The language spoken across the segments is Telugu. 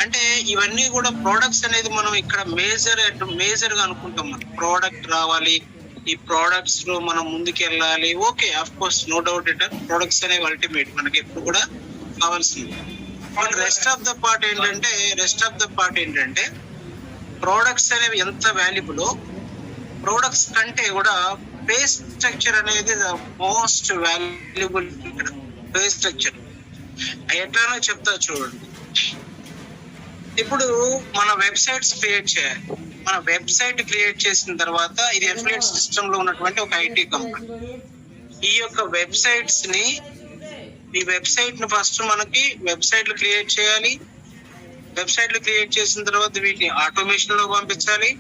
అంటే ఇవన్నీ కూడా ప్రోడక్ట్స్ అనేది మనం ఇక్కడ మేజర్ గా అనుకుంటాం. మనం ప్రోడక్ట్ రావాలి, ఈ ప్రోడక్ట్స్ లో మనం ముందుకు వెళ్ళాలి. Okay, of course, no doubt it, products అనేవి అల్టిమేట్ మనకి ఎప్పుడు కూడా కావాల్సింది. But rest of the part ఏంటంటే ప్రోడక్ట్స్ అనేవి ఎంత వాల్యుబుల్, ప్రోడక్ట్స్ కంటే కూడా పే స్ట్రక్చర్ అనేది ద మోస్ట్ వాల్యుబుల్. ఇక్కడ పే స్ట్రక్చర్ ఎట్లానో చెప్తా చూడండి. ఇప్పుడు మన వెబ్సైట్స్ క్రియేట్ చేయాలి. మన వెబ్సైట్ క్రియేట్ చేసిన తర్వాత, ఇది అఫిలియేట్ సిస్టమ్ లో ఉన్నటువంటి ఒక ఐటీ కంపెనీ. ఈ యొక్క వెబ్సైట్స్ ని, ఈ వెబ్సైట్ ని ఫస్ట్ మనకి వెబ్సైట్లు క్రియేట్ చేయాలి. వెబ్సైట్లు క్రియేట్ చేసిన తర్వాత వీటిని ఆటోమేషన్ లో పంపించాలి.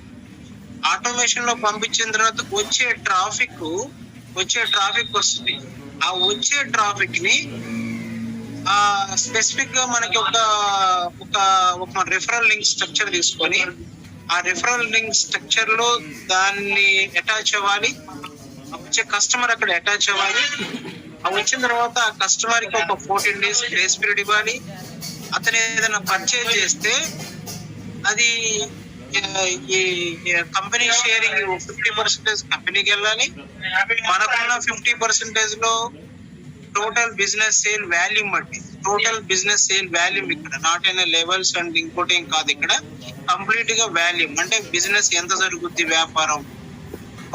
ఆటోమేషన్ లో పంపించిన తర్వాత వచ్చే ట్రాఫిక్ వస్తుంది. ఆ వచ్చే ట్రాఫిక్ ని స్పెసిఫిక్ గా మనకి ఒక రిఫరల్ లింక్ స్ట్రక్చర్ తీసుకొని, ఆ రిఫరల్ లింక్ స్ట్రక్చర్ లో దాన్ని అటాచ్ అవ్వాలి. వచ్చే కస్టమర్ అక్కడ అటాచ్ అవ్వాలి. వచ్చిన తర్వాత ఆ కస్టమర్ కి ఒక 14 days గ్రేస్ పీరియడ్ ఇవ్వాలి. అతను ఏదైనా పర్చేజ్ చేస్తే అది ఈ కంపెనీ షేరింగ్ 50% కంపెనీకి వెళ్ళాలి. మనకున్న 50% లో టోటల్ బిజినెస్ సేల్ వాల్యూమ్ బట్టి, ఇక్కడ నాట్ అయిన లెవెల్స్ అండ్ ఇంకోటి ఏం కాదు. ఇక్కడ కంప్లీట్ గా వాల్యూమ్ అంటే బిజినెస్ ఎంత జరుగుద్ది, వ్యాపారం.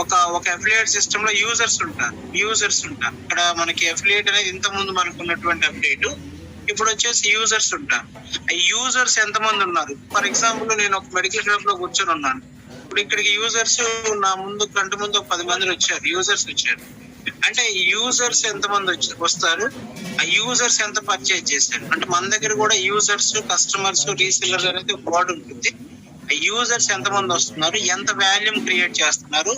ఒక అఫిలియేట్ సిస్టమ్ లో యూజర్స్ ఉంటారు. ఇక్కడ మనకి అఫిలియేట్ అనేది ఇంత ముందు మనకు ఉన్నటువంటి అప్డేట్, ఇప్పుడు వచ్చేసి యూజర్స్ ఉంటారు. యూజర్స్ ఎంతమంది ఉన్నారు? ఫర్ ఎగ్జాంపుల్, నేను ఒక మెడికల్ షాప్ లో కూర్చొని ఉన్నాను. ఇప్పుడు ఇక్కడికి యూజర్స్ నా కంటి ముందు 10 మంది వచ్చారు. అంటే యూజర్స్ ఎంతమంది వస్తారు, ఆ యూజర్స్ ఎంత పర్చేజ్ చేశారు. అంటే మన దగ్గర కూడా యూజర్స్, కస్టమర్స్, రీసెల్లర్స్ అనేది ఒక వర్డ్ ఉంటుంది. ఆ యూజర్స్ ఎంతమంది వస్తున్నారు, ఎంత వాల్యూమ్ క్రియేట్ చేస్తున్నారు,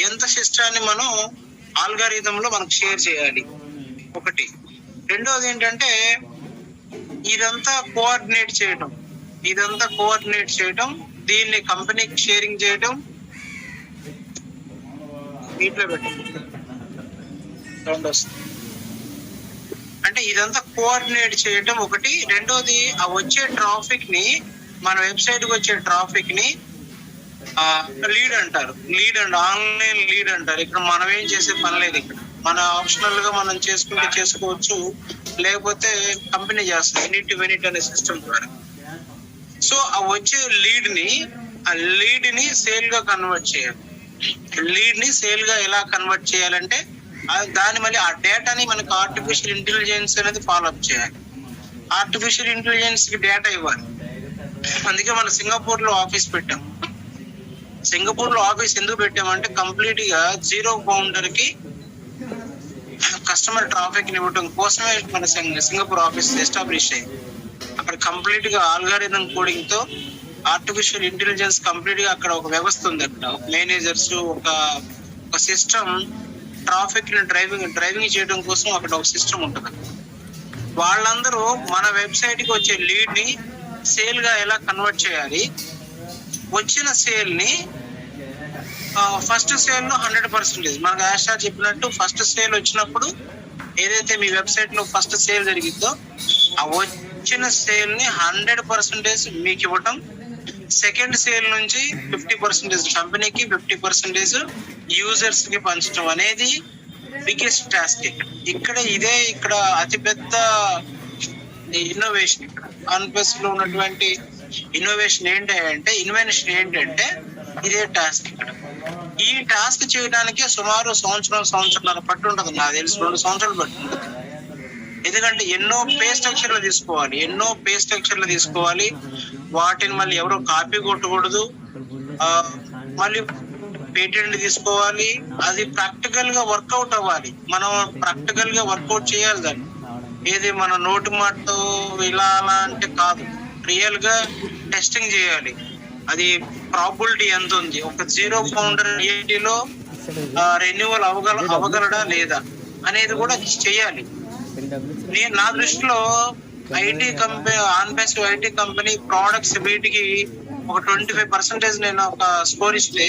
ఎంత సిస్టాన్ని మనం ఆల్గారిథం లో మనకు షేర్ చేయాలి. ఒకటి. రెండోది ఏంటంటే ఇదంతా కోఆర్డినేట్ చేయడం, దీన్ని కంపెనీకి షేరింగ్ చేయడం. వీటిలో అంటే ఇదంతా కోఆర్డినేట్ చేయడం ఒకటి. రెండోది, ఆ వచ్చే ట్రాఫిక్ ని, మన వెబ్సైట్ కి వచ్చే ట్రాఫిక్ ని లీడ్ అంటారు. ఆన్లైన్ లీడ్ అంటారు. ఇక్కడ మనం ఏం చేసే పని లేదు. ఇక్కడ మన ఆప్షనల్ గా మనం చేసుకోవచ్చు, లేకపోతే కంపెనీ చేస్తుంది యూనిట్ టు యూనిట్ అనే సిస్టమ్ ద్వారా. సో ఆ వచ్చే లీడ్ ని సేల్ గా కన్వర్ట్ చేయాలి. ఎలా కన్వర్ట్ చేయాలంటే దాని మళ్ళీ ఆ డేటాని మనకు ఆర్టిఫిషియల్ ఇంటెలిజెన్స్ అనేది ఫాలో అప్ చేయాలి. ఆర్టిఫిషియల్ ఇంటెలిజెన్స్ కి డేటా ఇవ్వాలి. అందుకే మనం సింగపూర్ లో ఆఫీస్ పెట్టాం. ఎందుకు పెట్టామంటే కంప్లీట్ గా జీరో బౌండర్ కి కస్టమర్ ట్రాఫిక్ ని ఇవ్వడం కోసమే మన సింగపూర్ ఆఫీస్ ఎస్టాబ్లిష్ అయింది. అక్కడ కంప్లీట్ గా ఆల్గారిథం కోడింగ్ తో ఆర్టిఫిషియల్ ఇంటెలిజెన్స్ కంప్లీట్ గా అక్కడ ఒక వ్యవస్థ ఉంది. అక్కడ ఒక మేనేజర్స్, ఒక సిస్టమ్ ట్రాఫిక్ ని డ్రైవింగ్ చేయడం కోసం అక్కడ ఒక సిస్టమ్ ఉంటుంది. వాళ్ళందరూ మన వెబ్సైట్ కి వచ్చే లీడ్ ని సేల్ గా ఎలా కన్వర్ట్ చేయాలి, వచ్చిన సేల్ ని ఫస్ట్ సేల్ లో 100%, మనకు ఆశా చెప్పినట్టు ఫస్ట్ సేల్ వచ్చినప్పుడు ఏదైతే మీ వెబ్సైట్ లో ఫస్ట్ సేల్ జరిగిందో ఆ వచ్చిన సేల్ ని 100% మీకు ఇవ్వటం. సెకండ్ సేల్ నుంచి 50% కంపెనీకి, 50% యూజర్స్ కి పంచడం అనేది బిగ్గెస్ట్ టాస్క్. ఇక్కడ అతిపెద్ద ఇన్నోవేషన్. ఇక్కడ ఆన్ప్లస్ లో ఉన్నటువంటి ఇన్నోవేషన్ ఇన్వెన్షన్ ఏంటంటే ఇదే టాస్క్. ఇక్కడ ఈ టాస్క్ చేయడానికి సుమారు సంవత్సరాల పట్టు ఉంటుంది. నాకు తెలిసి 2 సంవత్సరాలు పట్టు ఉంటుంది. ఎందుకంటే ఎన్నో పే స్ట్రక్చర్లు తీసుకోవాలి. వాటిని మళ్ళీ ఎవరో కాపీ కొట్టకూడదు. మళ్ళీ పేటెంట్ తీసుకోవాలి. అది ప్రాక్టికల్ గా వర్కౌట్ అవ్వాలి. మనం ప్రాక్టికల్ గా వర్కౌట్ చేయాలి. దాన్ని ఏది మన నోటి మాటతో ఇలా అలా అంటే కాదు, రియల్ గా టెస్టింగ్ చేయాలి. అది ప్రాబిలిటీ ఎంత ఉంది, ఒక జీరో బౌండరీ రియాలిటీలో రెన్యువల్ అవ్వగలడా లేదా అనేది కూడా చేయాలి. నా దృష్టిలో ఐటీ కంపెనీ, ఆన్బేస్ ఐటీ కంపెనీ ప్రోడక్ట్స్ వీటికి ఒక 25% నేను ఒక స్కోర్ ఇస్తే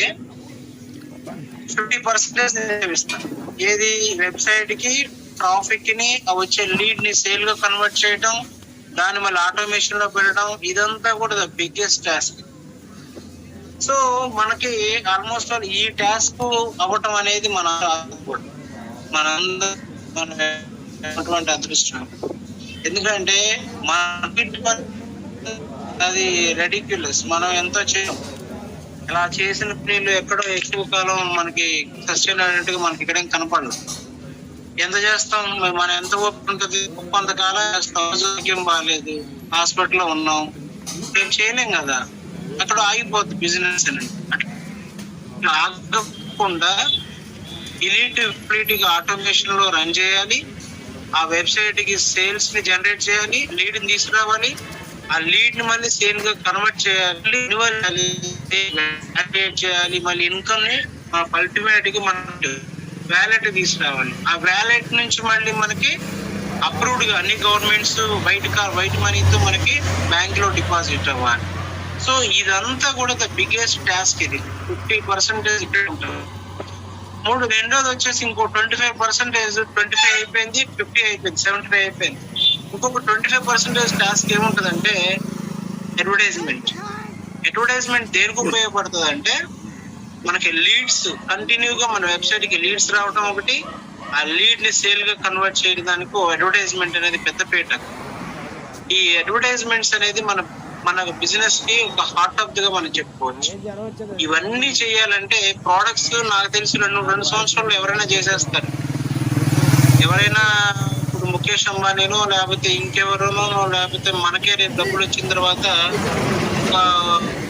50% ఇస్తాను. ఏది వెబ్సైట్ కి, ట్రాఫిక్ ని, వచ్చే లీడ్ ని సేల్ గా కన్వర్ట్ చేయడం, దాన్ని మళ్ళీ ఆటోమేషన్ లో పెట్టడం, ఇదంతా కూడా ద బిగ్గెస్ట్ టాస్క్. సో మనకి ఆల్మోస్ట్ ఆల్ ఈ టాస్క్ అవ్వటం అనేది మనందరి అదృష్టం. ఎందుకంటే మార్కెట్ అది రెడిక్యులస్, మనం ఎంతో చేయం. ఇలా చేసిన పనులు ఎక్కడో ఎక్కువ కాలం మనకి సస్టైన్ అయినట్టుగా మనకి ఇక్కడ కనపడదు. ఎంత చేస్తాం, మనం ఎంత ఓపిక ఉంటుంది, కొంతకాలం చేస్తాం, ఆరోగ్యం బాగాలేదు, హాస్పిటల్లో ఉన్నాం, మేము చేయలేం కదా, అక్కడ ఆగిపోద్ది బిజినెస్ అనేది. అట్లా ఆగకుండా కంప్లీట్ గా ఆటోమేషన్ లో రన్ చేయాలి, ఆ వెబ్సైట్ కి సేల్స్ ని జనరేట్ చేయాలి, లీడ్ ని తీసుకురావాలి, ఆ లీడ్ ని మళ్ళీ సేల్ గా కన్వర్ట్ చేయాలి, చేయాలి, మళ్ళీ ఇన్కమ్ ని అల్టిమేట్ గా మనం వ్యాలెట్ తీసుకురావాలి. ఆ వ్యాలెట్ నుంచి మళ్ళీ మనకి అప్రూవ్డ్ గా అన్ని గవర్నమెంట్స్ వైట్ మనీతో మనకి బ్యాంక్ లో డిపాజిట్ అవ్వాలి. సో ఇదంతా కూడా ద బిగ్గెస్ట్ టాస్క్. ఇది 50% ఇక్కడ ఉంటుంది. రెండోది వచ్చేసి ఇంకో 25%, 25 అయిపోయింది, 50 అయిపోయింది, 75 అయిపోయింది. ఇంకొక 25% టాస్క్ ఏముంటదంటే అడ్వర్టైజ్మెంట్. అడ్వర్టైజ్మెంట్ దేనికి ఉపయోగపడుతుంది అంటే మనకి లీడ్స్ కంటిన్యూగా మన వెబ్సైట్ కి లీడ్స్ రావడం ఒకటి, ఆ లీడ్ ని సేల్ గా కన్వర్ట్ చేయడానికి అడ్వర్టైజ్మెంట్ అనేది పెద్ద పీట. ఈ అడ్వర్టైజ్మెంట్స్ అనేది మన బిజినెస్ కి ఒక హార్ట్ ఆఫ్ గా మనం చెప్పుకోవచ్చు. ఇవన్నీ చేయాలంటే ప్రోడక్ట్స్ నాకు తెలిసి 2 సంవత్సరాలు ఎవరైనా చేసేస్తారు. ఎవరైనా ఇప్పుడు ముఖేష్ అంబానీనో లేకపోతే ఇంకెవరోనో లేకపోతే మనకే రేపు డబ్బులు వచ్చిన తర్వాత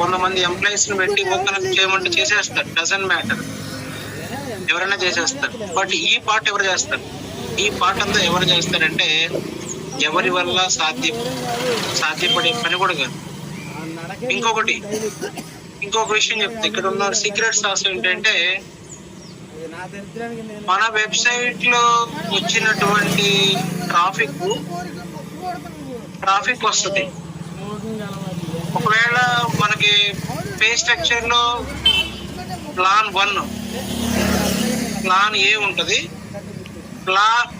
100 మంది ఎంప్లాయీస్ ని పెట్టి ఓపెన్ చేయమంటే చేసేస్తారు. డజంట్ మ్యాటర్, ఎవరైనా చేసేస్తారు. బట్ ఈ పార్ట్ ఎవరు చేస్తారు? ఈ పార్ట్ అంతా ఎవరు చేస్తారంటే ఎవరి వల్ల సాధ్యపడే పని కూడా కాదు. ఇంకొక విషయం చెప్తే ఇక్కడ ఉన్న సీక్రెట్ సాస్ ఏంటంటే మన వెబ్సైట్ లో వచ్చినటువంటి ట్రాఫిక్ వస్తుంది. ఒకవేళ మనకి పే స్ట్రక్చర్ లో ప్లాన్ 1, ప్లాన్ ఏ ఉంటది.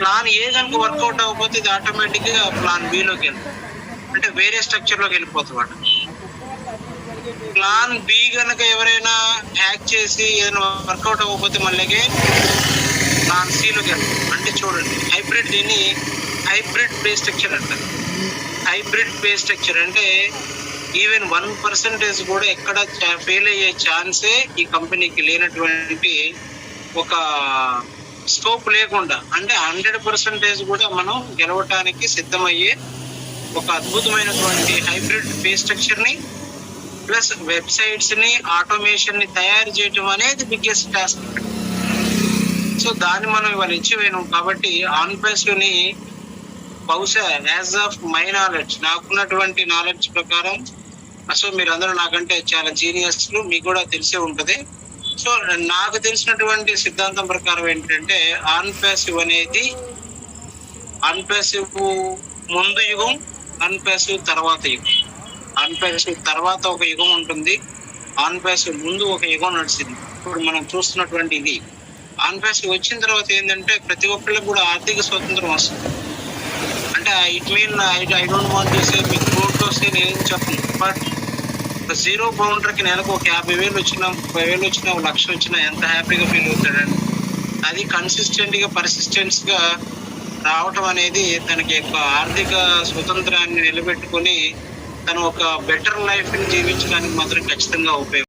ప్లాన్ ఏ కనుక వర్కౌట్ అవ్వకపోతే ఇది ఆటోమేటిక్ గా ప్లాన్ బి లోకి వెళ్తుంది, అంటే వేరే స్ట్రక్చర్ లోకి వెళ్ళిపోతుంది. ప్లాన్ బి కనుక ఎవరైనా హ్యాక్ చేసి ఏదైనా వర్కౌట్ అవ్వకపోతే మళ్ళీ ప్లాన్ సి లోకి వెళ్తుంది. అంటే చూడండి, దీన్ని హైబ్రిడ్ పే స్ట్రక్చర్ అంటారు. హైబ్రిడ్ పే స్ట్రక్చర్ అంటే ఈవెన్ 1% కూడా ఎక్కడ ఫెయిల్ అయ్యే ఛాన్సే ఈ కంపెనీకి లేనటువంటి ఒక స్కోప్ లేకుండా, అంటే 100% కూడా మనం గెలవటానికి సిద్ధమయ్యే ఒక అద్భుతమైనటువంటి హైబ్రిడ్ పే స్ట్రక్చర్ ని ప్లస్ వెబ్సైట్స్ ని ఆటోమేషన్ ని తయారు చేయటం అనేది బిగ్గెస్ట్ టాస్క్. సో దాన్ని మనం ఇవాళ ఇచ్చిపోయినాం. కాబట్టి ఆన్ ప్రెస్ ని బహుశా యాజ్ ఆఫ్ మై నాలెడ్జ్, నాకున్నటువంటి నాలెడ్జ్ ప్రకారం, సో మీరందరూ నాకంటే చాలా జీనియస్లు, మీకు కూడా తెలిసే ఉంటది. సో నాకు తెలిసినటువంటి సిద్ధాంతం ప్రకారం ఏంటంటే ఆన్ ప్యాసివ్ అనేది ఆన్ ప్యాసివ్ ముందు యుగం, ఆన్ ప్యాసివ్ తర్వాత యుగం. ఆన్ ప్యాసివ్ తర్వాత ఒక యుగం ఉంటుంది, ఆన్ ప్యాసివ్ ముందు ఒక యుగం నడిచింది. ఇప్పుడు మనం చూస్తున్నటువంటి ఇది ఆన్ ప్యాసివ్ వచ్చిన తర్వాత ఏంటంటే ప్రతి ఒక్కరికి కూడా ఆర్థిక స్వతంత్రం వస్తుంది. అంటే it mean I don't want to say మీకు కోర్టు వస్తే నేను చెప్పను, బట్ జీరో బౌండరీకి నెలకు ఒక 50,000 వచ్చినా, 30,000 వచ్చినా, 1,00,000 వచ్చినా ఎంత హ్యాపీగా ఫీల్ అవుతాడండి. అది పర్సిస్టెన్స్ గా రావటం అనేది తనకి యొక్క ఆర్థిక స్వతంత్రాన్ని నిలబెట్టుకొని తను ఒక బెటర్ లైఫ్ ని జీవించడానికి మాత్రం ఖచ్చితంగా ఉపయోగం.